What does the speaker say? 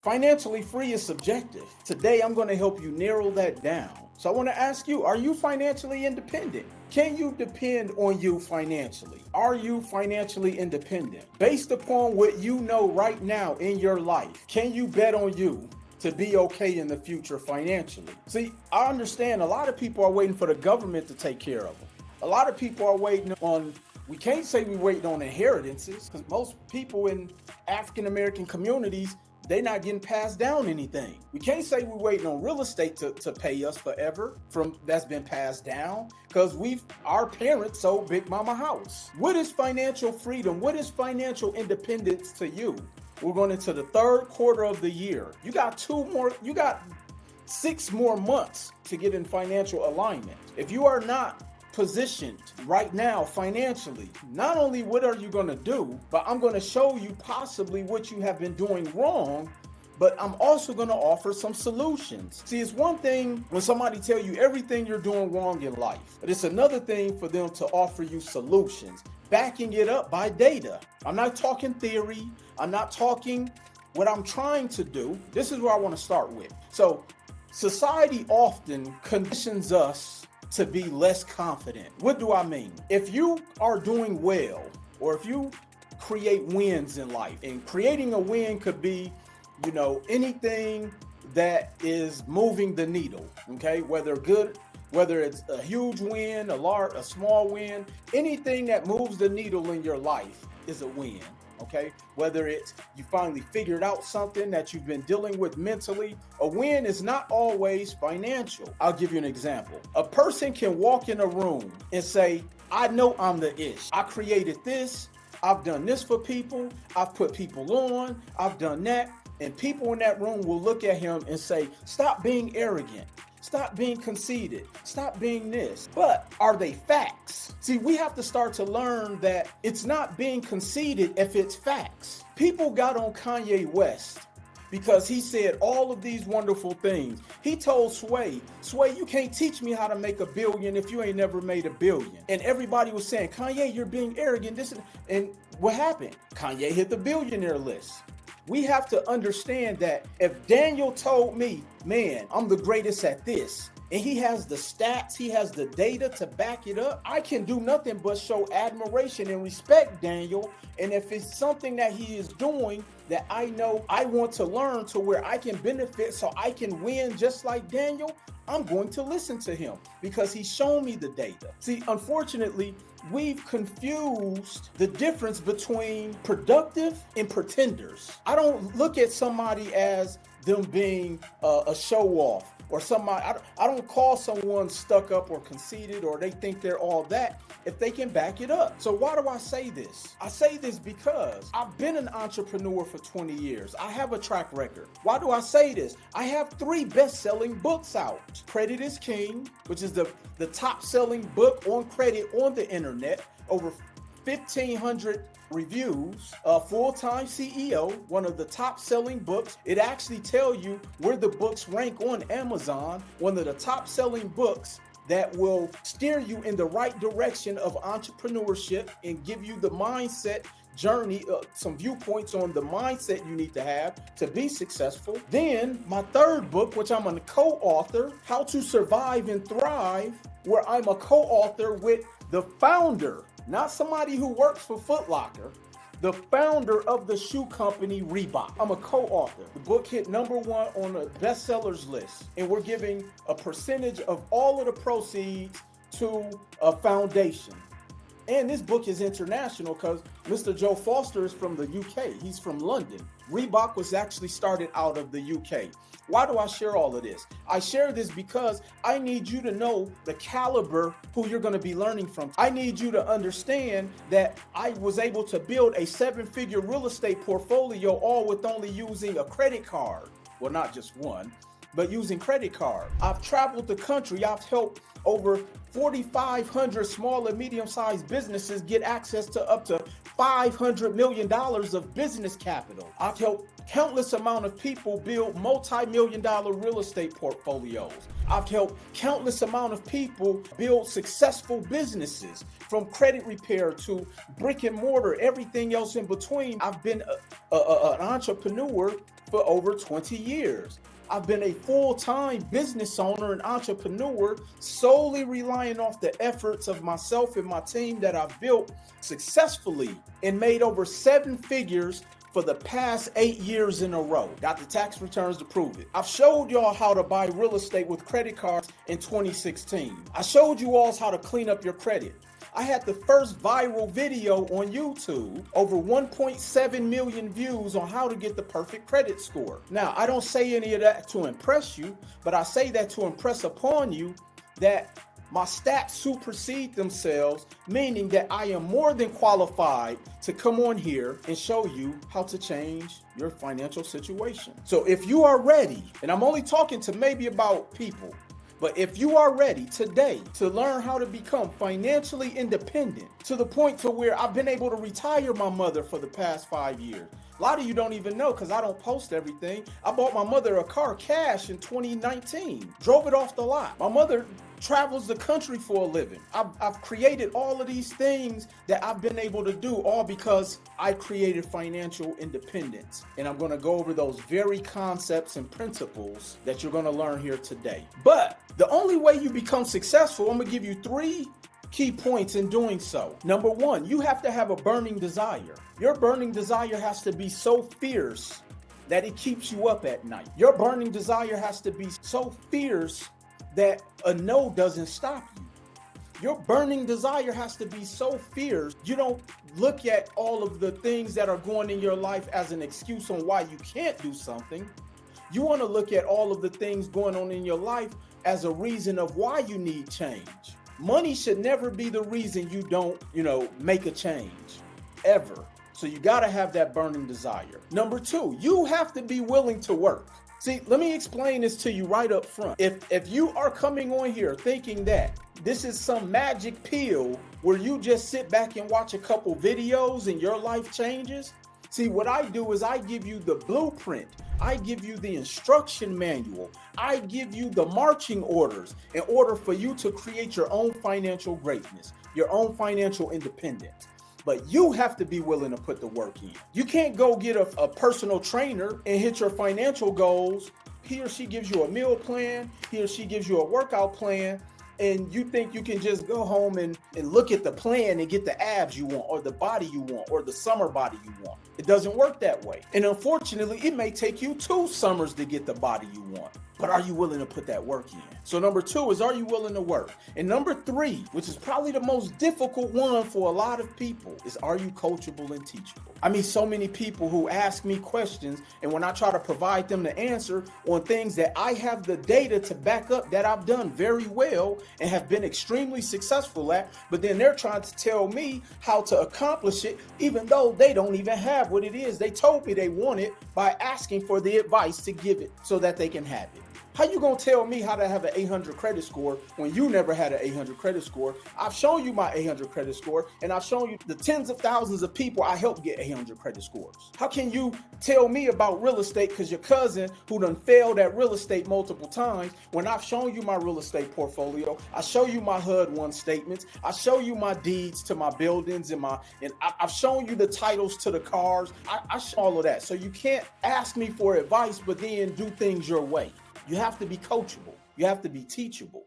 Financially free is subjective. Today, I'm going to help you narrow that down. So I want to ask you, are you financially independent? Can you depend on you financially? Are you financially independent? Based upon what you know right now in your life, can you bet on you to be okay in the future financially? See, I understand a lot of people are waiting for the government to take care of them. A lot of people are waiting on, we can't say we're waiting on inheritances, because most people in African American communities, they're not getting passed down anything. We can't say we're waiting on real estate to pay us forever from that's been passed down, because our parents sold Big Mama house. What is financial freedom? What is financial independence to you? We're going into the third quarter of the year. You got 6 more months to get in financial alignment. If you are not positioned right now financially, not only what are you going to do, but I'm going to show you possibly what you have been doing wrong, but I'm also going to offer some solutions. See, it's one thing when somebody tell you everything you're doing wrong in life, but it's another thing for them to offer you solutions, backing it up by data. I'm not talking theory. I'm not talking what I'm trying to do. This is where I want to start with. So society often conditions us to be less confident. What do I mean? If you are doing well, or if you create wins in life, and creating a win could be, anything that is moving the needle, okay? Whether it's a huge win, a small win, anything that moves the needle in your life is a win. Okay, whether it's you finally figured out something that you've been dealing with mentally, a win is not always financial. I'll give you an example. A person can walk in a room and say, I know I'm the ish. I created this. I've done this for people. I've put people on. I've done that. And people in that room will look at him and say, stop being arrogant. Stop being conceited. Stop being this. But are they facts? See, we have to start to learn that it's not being conceited if it's facts. People got on Kanye West because he said all of these wonderful things. He told Sway, you can't teach me how to make $1 billion if you ain't never made $1 billion. And everybody was saying, Kanye, you're being arrogant. And what happened? Kanye hit the billionaire list. We have to understand that if Daniel told me, man, I'm the greatest at this, and he has the stats, he has the data to back it up, I can do nothing but show admiration and respect Daniel. And if it's something that he is doing that I know I want to learn to where I can benefit so I can win just like Daniel, I'm going to listen to him because he's shown me the data. See, unfortunately, we've confused the difference between productive and pretenders. I don't look at somebody as them being a show off or somebody. I don't call someone stuck up or conceited or they think they're all that if they can back it up. So why do I say this? I say this because I've been an entrepreneur for 20 years. I have a track record. Why do I say this? I have 3 best-selling books out. Credit is King, which is the top-selling book on credit on the internet. Over 1,500 reviews. Full-Time CEO, one of the top-selling books. It actually tells you where the books rank on Amazon. One of the top-selling books that will steer you in the right direction of entrepreneurship and give you the mindset journey, some viewpoints on the mindset you need to have to be successful. Then my 3rd book, which I'm a co-author, How to Survive and Thrive, where I'm a co-author with the founder, not somebody who works for Foot Locker, the founder of the shoe company Reebok. I'm a co-author. The book hit #1 on the bestsellers list, and we're giving a percentage of all of the proceeds to a foundation. And this book is international because Mr. Joe Foster is from the UK. He's from London. Reebok was actually started out of the UK. Why do I share all of this? I share this because I need you to know the caliber who you're going to be learning from. I need you to understand that I was able to build a 7-figure real estate portfolio all with only using a credit card. Well, not just one, but using credit card. I've traveled the country. I've helped over 4,500 small and medium-sized businesses get access to up to $500 million of business capital. I've helped countless amount of people build multi-million-dollar real estate portfolios. I've helped countless amount of people build successful businesses, from credit repair to brick and mortar, everything else in between. I've been an entrepreneur for over 20 years. I've been a full-time business owner and entrepreneur, solely relying off the efforts of myself and my team that I've built successfully and made over 7 figures for the past 8 years in a row. Got the tax returns to prove it. I've showed y'all how to buy real estate with credit cards in 2016. I showed you all how to clean up your credit. I had the first viral video on YouTube, over 1.7 million views on how to get the perfect credit score. Now, I don't say any of that to impress you, but I say that to impress upon you that my stats supersede themselves, meaning that I am more than qualified to come on here and show you how to change your financial situation. So if you are ready, and I'm only talking to maybe about people, but if you are ready today to learn how to become financially independent to the point to where I've been able to retire my mother for the past 5 years. A lot of you don't even know because I don't post everything. I bought my mother a car cash in 2019, drove it off the lot. My mother travels the country for a living. I've created all of these things that I've been able to do, all because I created financial independence. And I'm going to go over those very concepts and principles that you're going to learn here today. But the only way you become successful, I'm going to give you 3 key points in doing so. Number 1, you have to have a burning desire. Your burning desire has to be so fierce that it keeps you up at night. Your burning desire has to be so fierce that a no doesn't stop you. Your burning desire has to be so fierce, you don't look at all of the things that are going in your life as an excuse on why you can't do something. You want to look at all of the things going on in your life as a reason of why you need change. Money should never be the reason you don't, make a change, ever. So you got to have that burning desire. Number 2, you have to be willing to work. See, let me explain this to you right up front. If you are coming on here thinking that this is some magic pill where you just sit back and watch a couple videos and your life changes, see, what I do is I give you the blueprint. I give you the instruction manual. I give you the marching orders in order for you to create your own financial greatness, your own financial independence. But you have to be willing to put the work in. You can't go get a personal trainer and hit your financial goals. He or she gives you a meal plan. He or she gives you a workout plan. And you think you can just go home and look at the plan and get the abs you want, or the body you want, or the summer body you want. It doesn't work that way. And unfortunately, it may take you 2 summers to get the body you want. But are you willing to put that work in? So number 2 is, are you willing to work? And number 3, which is probably the most difficult one for a lot of people, is, are you coachable and teachable? I mean, so many people who ask me questions, and when I try to provide them the answer on things that I have the data to back up that I've done very well and have been extremely successful at, but then they're trying to tell me how to accomplish it, even though they don't even have what it is they told me they wanted by asking for the advice to give it so that they can have it. How you gonna tell me how to have an 800 credit score when you never had an 800 credit score? I've shown you my 800 credit score, and I've shown you the tens of thousands of people I helped get 800 credit scores. How can you tell me about real estate because your cousin who done failed at real estate multiple times, when I've shown you my real estate portfolio, I show you my HUD-1 statements, I show you my deeds to my buildings and I've shown you the titles to the cars. I show all of that. So you can't ask me for advice but then do things your way. You have to be coachable. You have to be teachable.